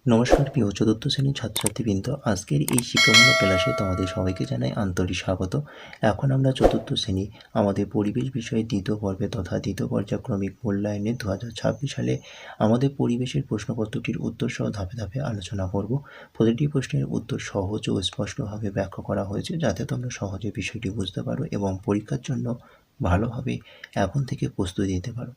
নমস্কার প্রিয় চতুর্থ শ্রেণীর ছাত্রছাত্রীবৃন্দ, আজকের এই শিক্ষামূলক ক্লাসে তোমাদের সবাইকে জানাই আন্তরিক স্বাগত। এখন আমরা চতুর্থ শ্রেণী আমাদের পরিবেশ বিষয়ে দ্বিতীয় পর্বে তথা দ্বিতীয় পর্যায়ক্রমিক মূল্যায়নে 2026 সালে আমাদের পরিবেশের প্রশ্নপত্রটির উত্তর সহ ধাপে ধাপে আলোচনা করব। প্রতিটি প্রশ্নের উত্তর সহজ ও স্পষ্টভাবে ব্যাখ্যা করা হয়েছে যাতে তোমরা সহজে বিষয়টি বুঝতে পারো এবং পরীক্ষার জন্য ভালোভাবে এখন থেকে প্রস্তুতি নিতে পারো।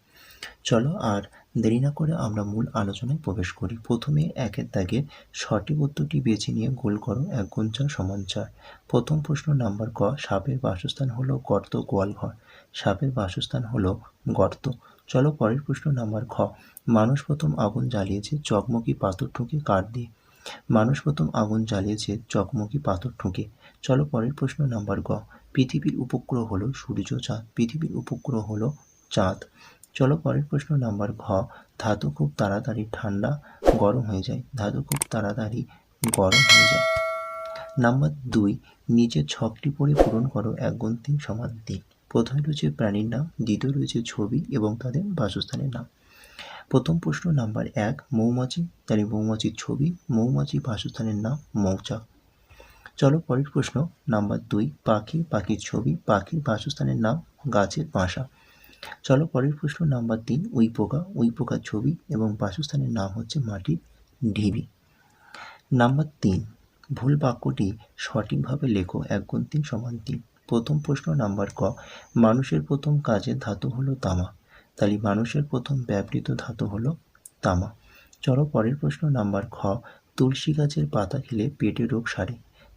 চলো আর দেরি না করে আমরা মূল আলোচনায় প্রবেশ করি। প্রথমে একের দাগে সঠিক উত্তরটি বেছে নিয়ে গোল করো 1 গুণ 4 সমান 4। প্রথম প্রশ্ন নাম্বার ক, সাপের বাসস্থান হলো গর্ত গোয়ালঘর। সাপের বাসস্থান হলো গর্ত। চলো পরের প্রশ্ন নাম্বার খ, মানুষ প্রথম আগুন জ্বালিয়েছে চকমকি পাথর ঠুকে কাঠ দিয়ে। মানুষ প্রথম আগুন জ্বালিয়েছে চকমকি পাথর ঠুকে। চলো পরের প্রশ্ন নাম্বার গ, পৃথিবীর উপগ্রহ হলো সূর্য চাঁদ। পৃথিবীর উপগ্রহ হলো চাঁদ। চলো পরের প্রশ্ন নাম্বার ঘ, ধাতু খুব তাড়াতাড়ি ঠান্ডা গরম হয়ে যায়। ধাতু খুব তাড়াতাড়ি গরম হয়ে যায়। নাম্বার 2, নিচের ছকটি পড়ে পূরণ করো 1 গুণ 3 সমান 3। প্রথমে রয়েছে প্রাণীর নাম, দ্বিতীয় রয়েছে ছবি এবং তাদের বাসস্থানের নাম। প্রথম প্রশ্ন নাম্বার 1, মৌমাছি, তাহলে মৌমাছির ছবি, মৌমাছির বাসস্থানের নাম মৌচাক। চলো পরের প্রশ্ন নাম্বার 2, পাখি, পাখির ছবি, পাখির বাসস্থানের নাম গাছের বাসা। চলো পরের প্রশ্ন নাম্বার 3, উইপোকা, উইপোকার ছবি এবং বাসস্থানের নাম হচ্ছে মাটির ঢিবি। নাম্বার 3, ভুল বাক্যটি সঠিকভাবে লেখো 1 গুণ 3 সমান 3। প্রথম প্রশ্ন নাম্বার ক, মানুষের প্রথম কাজের ধাতু হলো তামা। তাহলে মানুষের প্রথম ব্যবহৃত ধাতু হলো তামা। চলো পরের প্রশ্ন নাম্বার খ, তুলসী গাছের পাতা খেলে পেটের রোগ সারে।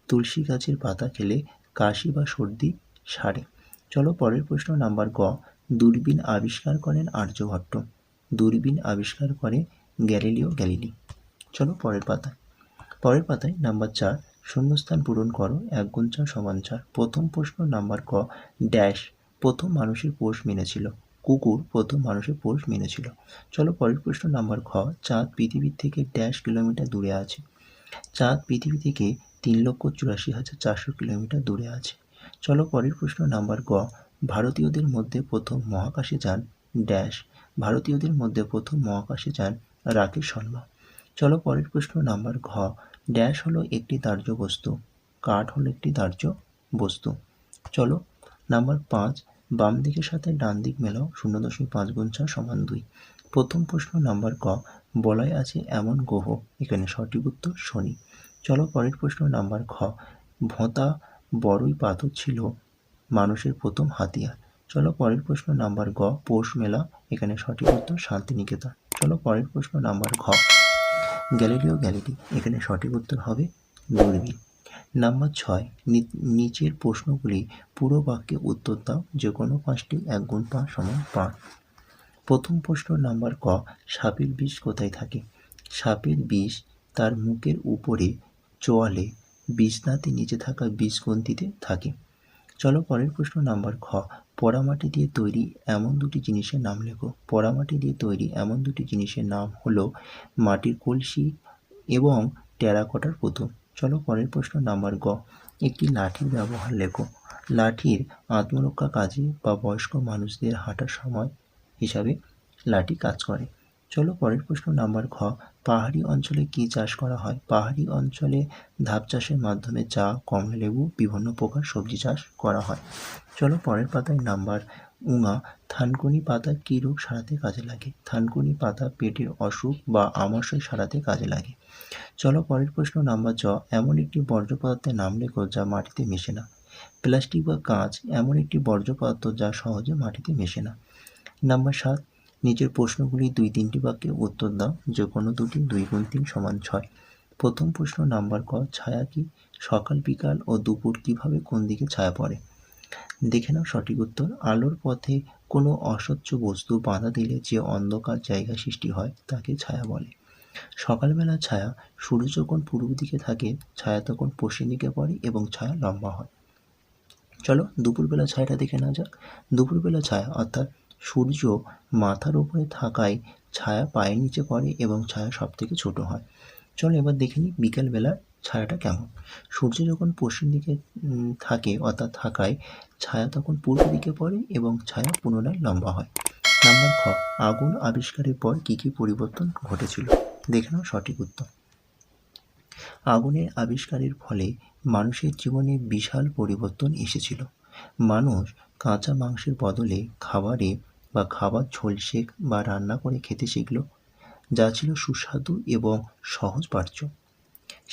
তুলসী গাছের পাতা খেলে কাশি বা সর্দি সারে। চলো পরের প্রশ্ন নাম্বার গ, দূরবীন আবিষ্কার করেন আর্যভট্ট। দূরবীন আবিষ্কার করে গ্যালিলিও গ্যালিলি। চলো পরের পাতায় নাম্বার 4, শূন্যস্থান পূরণ করো 1 গুণ 4 সমান 4। প্রথম প্রশ্ন নাম্বার ক, ড্যাশ প্রথম মানুষের পোষ মেনেছিল। কুকুর প্রথম মানুষের পোষ মেনেছিল। চলো পরের প্রশ্ন নাম্বার খ, চাঁদ পৃথিবীর থেকে ড্যাশ কিলোমিটার দূরে আছে। চাঁদ পৃথিবী থেকে 3,84,400 কিলোমিটার দূরে আছে। চলো পরের প্রশ্ন নাম্বার গ, ভারতীয়দের মধ্যে প্রথম মহাকাশে যান ড্যাশ। ভারতীয়দের মধ্যে প্রথম মহাকাশে যান রাকেশ শর্মা। চলো পরের প্রশ্ন নাম্বার ঘ, ড্যাশ হলো একটি দাহ্য বস্তু, কাঠ হলো একটি দাহ্য বস্তু। চলো নাম্বার 5, বাম দিকের সাথে ডান দিক মেলাও 0.5 গুণ 4 সমান 2। প্রথম প্রশ্ন নাম্বার ক, বলয় আছে এমন গ্রহ, এখানে সঠিক উত্তর শনি। চলো পরের প্রশ্ন নাম্বার খ, ভোঁতা বড়ই পাথর ছিল মানুষের প্রথম হাতিয়ার। চলো পরের প্রশ্ন নাম্বার গ, পৌষ মেলা, এখানে সঠিক উত্তর শান্তিনিকেতন। চলো পরের প্রশ্ন নাম্বার ঘ, গ্যালিলিও গ্যালিলি, এখানে সঠিক উত্তর হবে দূরবীন। নাম্বার 6, নিচের প্রশ্নগুলি পুরো বাক্যে উত্তর দাও, যে কোনো 5টি 1 গুণ 5 সমান 5। প্রথম প্রশ্ন নাম্বার ক, সাপের বিষ কোথায় থাকে। সাপের বিষ তার মুখের উপরে চোয়ালে, বিষ-দাঁতের নিচে থাকা বিষগ্রন্থিতে থাকে। চলো পরের প্রশ্ন নাম্বার খ, পোড়ামাটি দিয়ে তৈরি এমন দুটি জিনিসের নাম লেখো। পোড়ামাটি দিয়ে তৈরি এমন দুটি জিনিসের নাম হলো মাটির কলসি এবং টেরাকোটার পুতুল। চলো পরের প্রশ্ন নাম্বার গ, একটি লাঠির ব্যবহার লেখো। লাঠির আত্মরক্ষা কাজে বা বয়স্ক মানুষদের হাঁটার সময় হিসাবে লাঠি কাজ করে। চলো পরের প্রশ্ন নাম্বার খ, পাহাড়ি অঞ্চলে কি চাষ করা হয়। পাহাড়ি অঞ্চলে ধাপ চাষের মাধ্যমে চা, কমলালেবু, বিভিন্ন প্রকার সবজি চাষ করা হয়। চলো পরের পাতায় নাম্বার উঙা, থানকুনি পাতা কী রোগ সারাতে কাজে লাগে। থানকুনি পাতা পেটের অসুখ বা আমাশয় সারাতে কাজে লাগে। চলো পরের প্রশ্ন নাম্বার জ, এমন একটি বর্জ্য পদার্থের নাম লেখো যা মাটিতে মেশে না। প্লাস্টিক বা কাঁচ এমন একটি বর্জ্য পদার্থ যা সহজে মাটিতে মেশে না। নাম্বার 7, নিচের প্রশ্নগুলি 2-3টি বাক্যে উত্তর দাও, যে কোনো দুটি 2 গুণ 3 সমান 6। প্রথম প্রশ্ন নাম্বার ক, ছায়া কি। সকাল বিকাল ও দুপুর কিভাবে কোন দিকে ছায়া পড়ে। দেখে নাও সঠিক উত্তর, আলোর পথে কোনো অস্বচ্ছ বস্তু বাধা দিলে যে অন্ধকার জায়গা সৃষ্টি হয় তাকে ছায়া বলে। সকালবেলা ছায়া, সূর্য যখন পূর্ব দিকে থাকে ছায়া তখন পশ্চিম দিকে পড়ে এবং ছায়া লম্বা হয়। চলো দুপুরবেলা ছায়াটা দেখে নেওয়া যাক। দুপুরবেলা ছায়া অর্থাৎ সূর্য মাথার উপরে থাকায় ছায়া পায়ের নিচে পড়ে এবং ছায়া সব থেকে ছোট হয়। চলো এবার দেখে নিই বিকেলবেলার ছায়াটা কেমন। সূর্য যখন পশ্চিম দিকে থাকে অর্থাৎ থাকায় ছায়া তখন পূর্ব দিকে পড়ে এবং ছায়া পুনরায় লম্বা হয়। নাম্বার খ, আগুন আবিষ্কারের পর কী কী পরিবর্তন ঘটেছিল। দেখে নাও সঠিক উত্তর। আগুনের আবিষ্কারের ফলে মানুষের জীবনে বিশাল পরিবর্তন এসেছিল। মানুষ কাঁচা মাংসের বদলে খাবার ঝলসে বা রান্না করে খেতে শিখল, যা ছিল সুস্বাদু এবং সহজপাচ্য।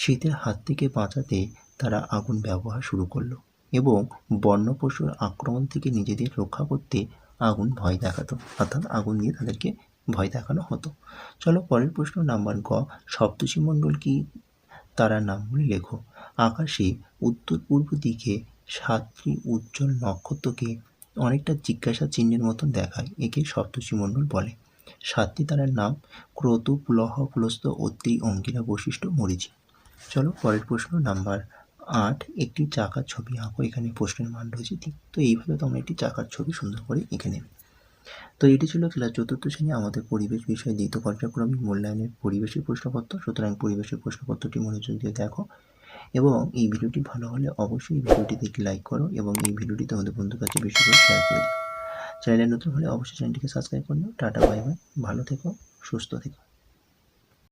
শীতের হাত থেকে বাঁচাতে তারা আগুন ব্যবহার শুরু করল এবং বন্য পশুর আক্রমণ থেকে নিজেদের রক্ষা করতে আগুন দিয়ে তাদেরকে ভয় দেখানো হতো। চলো পরের প্রশ্ন নাম্বার গ, সপ্তর্ষিমণ্ডল কি, তারা নামগুলি লেখো। আকাশে উত্তর পূর্ব দিকে 7টি উজ্জ্বল নক্ষত্রকে অনেকটা জিজ্ঞাসা চিহ্নের মতন দেখায়, একে সপ্তর্ষিমণ্ডল বলে। 7টি তারার নাম: ক্রতু, পুলহ, পুলস্ত্য, অত্রি, অঙ্গিরা, বশিষ্ঠ, মরীচি। চলো পরের প্রশ্ন নাম্বার 8, একটি চাকার ছবি আঁকো। এখানে প্রশ্নের মান রয়েছে 3। তো এইভাবে তোমরা একটি চাকার ছবি সুন্দর করে এঁকে নেবে। তো এটি ছিল ক্লাস 4th শ্রেণী আমাদের পরিবেশ বিষয়ে দ্বিতীয় পর্যায়ক্রমিক মূল্যায়নের পরিবেশের প্রশ্নপত্র। সুতরাং পরিবেশের প্রশ্নপত্রটি মনোযোগ দিয়ে দেখো এবং এই ভিডিওটি ভালো হলে অবশ্যই ভিডিওটিতে একটি লাইক করো এবং এই ভিডিওটি তোমাদের বন্ধুর কাছে বেশি করে শেয়ার করে দিও। চ্যানেলে নতুন হলে অবশ্যই চ্যানেলটিকে সাবস্ক্রাইব করে নিও। টাটা, বাই বাই, ভালো থেকো, সুস্থ থেকো।